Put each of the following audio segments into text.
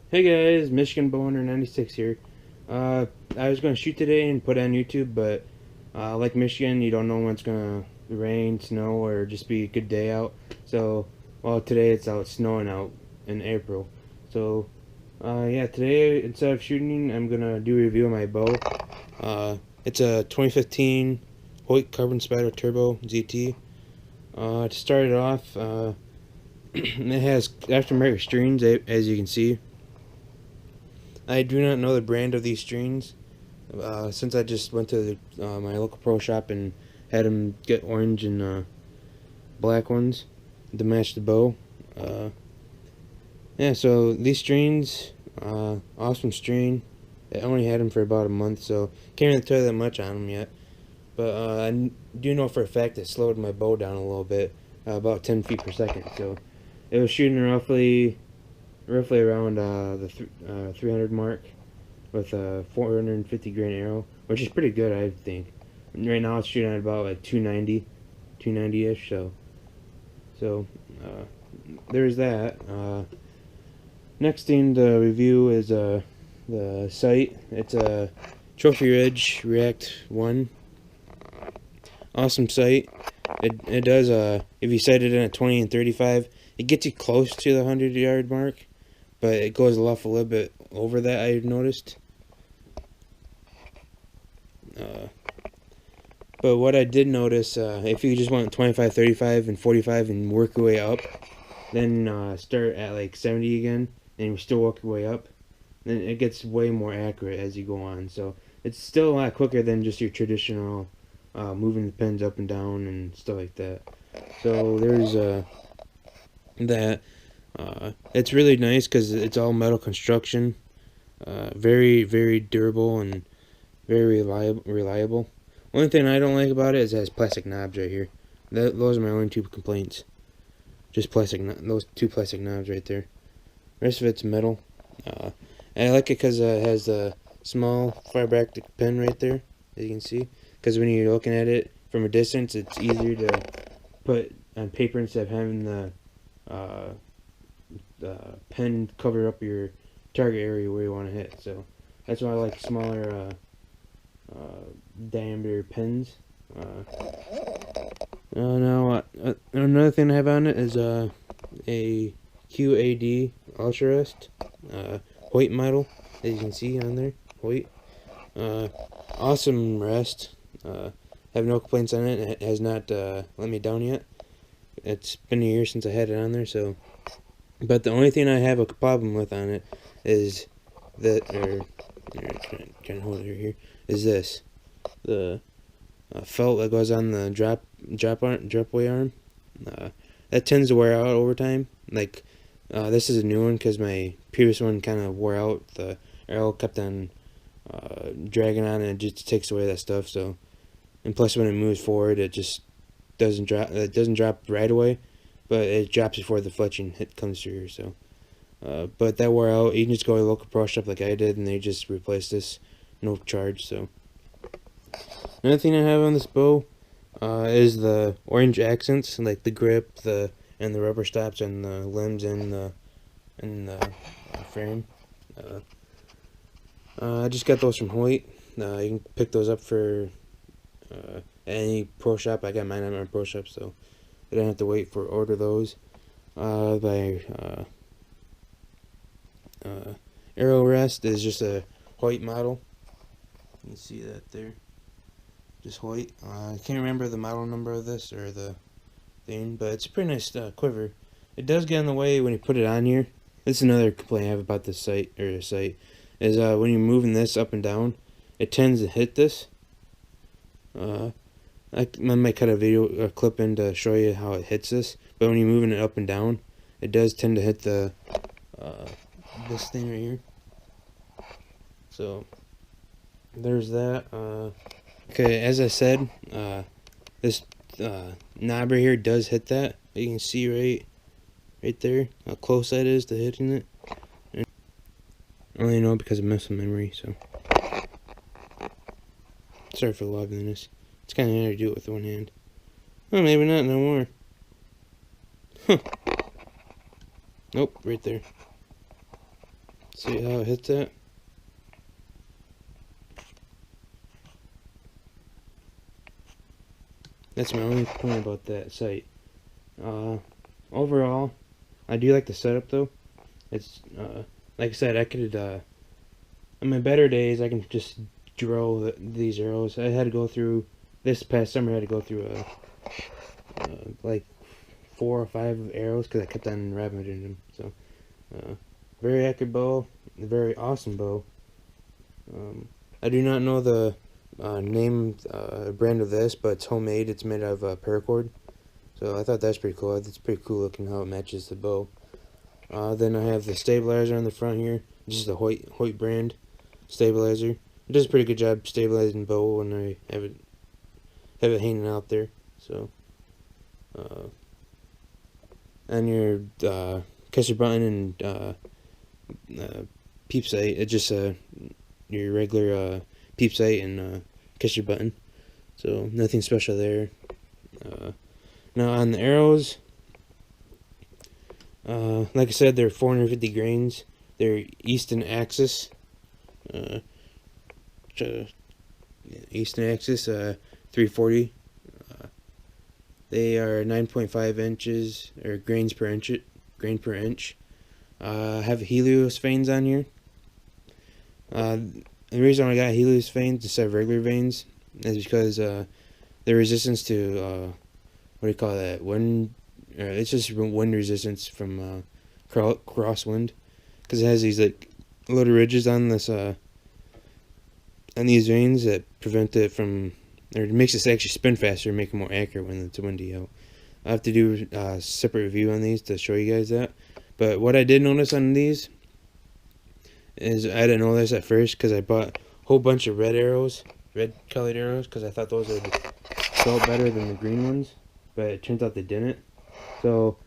Hey guys, Michigan Boner 96 here. I was gonna shoot today and put it on YouTube, but like Michigan, you don't know when it's gonna rain, snow, or just be a good day out. So, well, today it's out snowing out in April. So, yeah, today instead of shooting, I'm gonna do a review of my bow. It's a 2015 Hoyt Carbon Spyder Turbo ZT. To start it off, it has aftermarket strings, as you can see. I do not know the brand of these strings. Since I just went to my local pro shop and had them get orange and black ones to match the bow. Uh, yeah, so these strings, awesome string. I only had them for about a month, so can't really tell that much on them yet. But I do know for a fact it slowed my bow down a little bit, about 10 feet per second. So it was shooting roughly around the 300 mark with a 450 grain arrow, which is pretty good, I think. Right now it's shooting at about like 290 ish. So uh, there's that. Next thing to review is the sight. It's a Trophy Ridge React 1. Awesome sight. It does if you sight it in at 20 and 35, it gets you close to the 100-yard mark, but it goes off a little bit over that, I've noticed. Uh, But what I did notice, if you just want 25, 35, and 45 and work your way up, then start at like 70 again, and you still work your way up, then it gets way more accurate as you go on. So it's still a lot quicker than just your traditional moving the pins up and down and stuff like that. So there's that. It's really nice because it's all metal construction, very, very durable and very reliable. Only thing I don't like about it is it has plastic knobs right here. Those are my only two complaints. Just those two plastic knobs right there. The rest of it's metal. Uh, I like it because it has a small fiber optic pen right there, as you can see. Because when you're looking at it from a distance, it's easier to put on paper instead of having uh, the pen cover up your target area where you want to hit. So that's why I like smaller diameter pins. Now, another thing I have on it is a QAD Ultra Rest Hoyt model, as you can see on there. Hoyt. Uh, awesome rest. Have no complaints on it. It has not let me down yet. It's been a year since I had it on there, so. But the only thing I have a problem with on it is that, trying to hold it here, is this. The felt that goes on the drop way arm. Uh, that tends to wear out over time. Like this is a new one because my previous one kind of wore out. The arrow kept on dragging on, and it just takes away that stuff. So, and plus when it moves forward, it just doesn't drop. It doesn't drop right away, but it drops before the fletching hit comes through. So, but that wore out. You can just go to a local pro shop like I did, and they just replaced this, no charge. So. Another thing I have on this bow is the orange accents, like the grip, and the rubber stops, and the limbs, and the frame. Uh, I just got those from Hoyt. You can pick those up for any pro shop. I got mine at my pro shop, so I don't have to wait for order those. The arrow rest is just a Hoyt model. You can see that there. Just Hoyt. I can't remember the model number of this or the thing, but it's a pretty nice quiver. It does get in the way when you put it on here. This is another complaint I have about this site is when you're moving this up and down, it tends to hit this. I might cut a clip in to show you how it hits this, but when you're moving it up and down, it does tend to hit the this thing right here. So there's that. Okay, as I said, this knob right here does hit that. You can see right there how close that is to hitting it. And I only know because of muscle memory, so. Sorry for the loveliness. It's kind of hard to do it with one hand. Oh, maybe not no more. Huh. Nope, right there. See how it hits that? That's my only point about that sight. Overall, I do like the setup though. It's like I said, I could on my better days I can just drill these arrows. I had to go through this past summer. I had to go through like 4 or 5 arrows because I kept on rabbitting them. So very accurate bow, a very awesome bow. I do not know the name brand of this, but it's homemade. It's made out of paracord. So I thought that's pretty cool. It's pretty cool looking how it matches the bow. Then I have the stabilizer on the front here. This is the Hoyt brand stabilizer. It does a pretty good job stabilizing the bow when I have it hanging out there. So, on your catcher button and peep sight, it's just your regular peep sight and catcher button. So nothing special there. Now on the arrows, like I said, they're 450 grains. They're Easton Axis. Easton Axis 340. They are 9.5 inches or grain per inch. Have Helios vanes on here. The reason I got Helios vanes instead of regular vanes is because the resistance to what do you call that? Wind. It's just wind resistance from crosswind, because it has these like little ridges on this on these vanes that prevent it from, or it makes it actually spin faster and make it more accurate when it's windy out. I have to do a separate review on these to show you guys that. But what I did notice on these is I didn't know this at first because I bought a whole bunch of red colored arrows, because I thought those would felt better than the green ones, but it turns out they didn't. So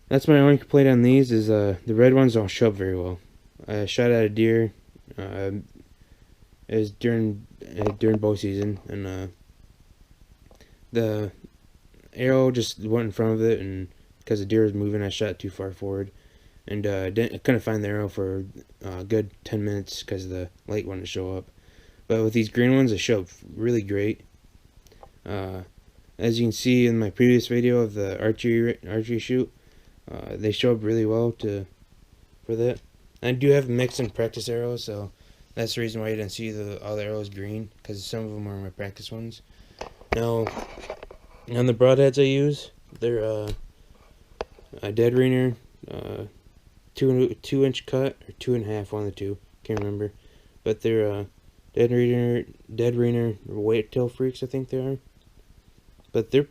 that's my only complaint on these, is the red ones don't show up very well. I shot at a deer. It was during bow season, and the arrow just went in front of it, and because the deer was moving, I shot too far forward, and I couldn't find the arrow for a good 10 minutes because the light wouldn't show up. But with these green ones, they show up really great. As you can see in my previous video of the archery shoot, they show up really well for that. I do have mixed and practice arrows, so that's the reason why you didn't see all the arrows green, because some of them are my practice ones. Now, on the broadheads I use, they're a dead reener, 2-inch cut, or 2.5, one of the two, can't remember. But they're dead reener weight tail freaks, I think they are. But they're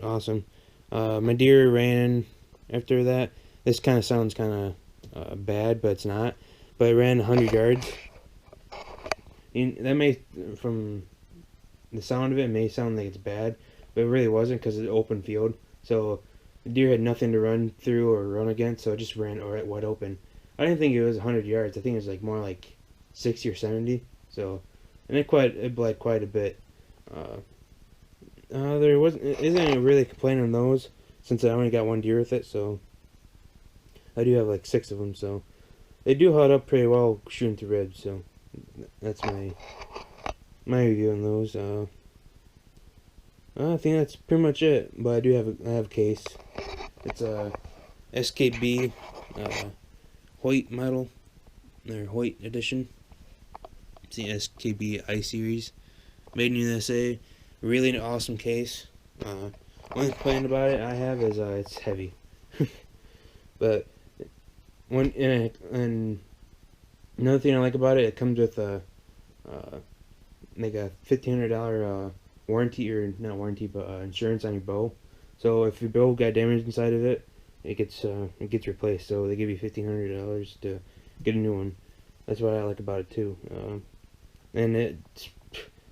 awesome. My deer ran after that. This kind of sounds kind of bad, but it's not. But it ran 100 yards. That may, from the sound of it, may sound like it's bad, but it really wasn't, because it's open field. So the deer had nothing to run through or run against, so it just ran wide open. I didn't think it was 100 yards. I think it was like more like 60 or 70. So, and it bled quite a bit. There isn't any really complaint on those, since I only got one deer with it. So I do have like 6 of them. So they do hold up pretty well shooting through ribs. So that's my review on those. I think that's pretty much it. But I have a case. It's a SKB Hoyt model, or Hoyt edition. It's the SKB I series, made in USA. Really an awesome case. One complaint about it I have is it's heavy. But and another thing I like about it comes with like a $1,500 warranty, or not warranty, but insurance on your bow. So if your bow got damaged inside of it, it gets replaced. So they give you $1,500 to get a new one. That's what I like about it too. And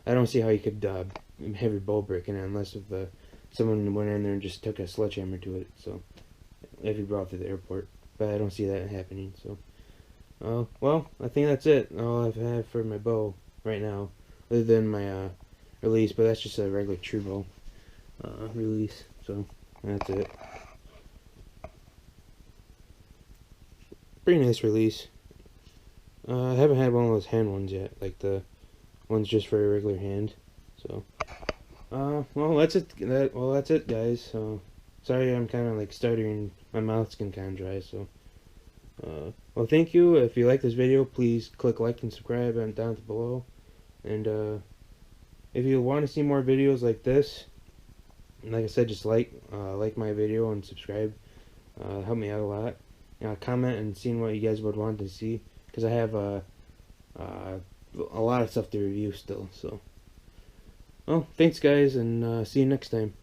I don't see how you could have your bow breaking it unless if someone went in there and just took a sledgehammer to it. So if you brought it to the airport, but I don't see that happening. So, well, I think that's it. All I've had for my bow right now, other than my release, but that's just a regular true bow release. So that's it. Pretty nice release. I haven't had one of those hand ones yet, like the ones just for a regular hand. So, well, that's it. That's it, guys. So, sorry, I'm kind of like stuttering. My mouth's getting kind of dry. So, well, thank you. If you like this video, please click like and subscribe and down below. And if you want to see more videos like this, like I said, just like my video and subscribe. Help me out a lot. Comment and seeing what you guys would want to see, because I have a lot of stuff to review still. So, well, thanks guys, and see you next time.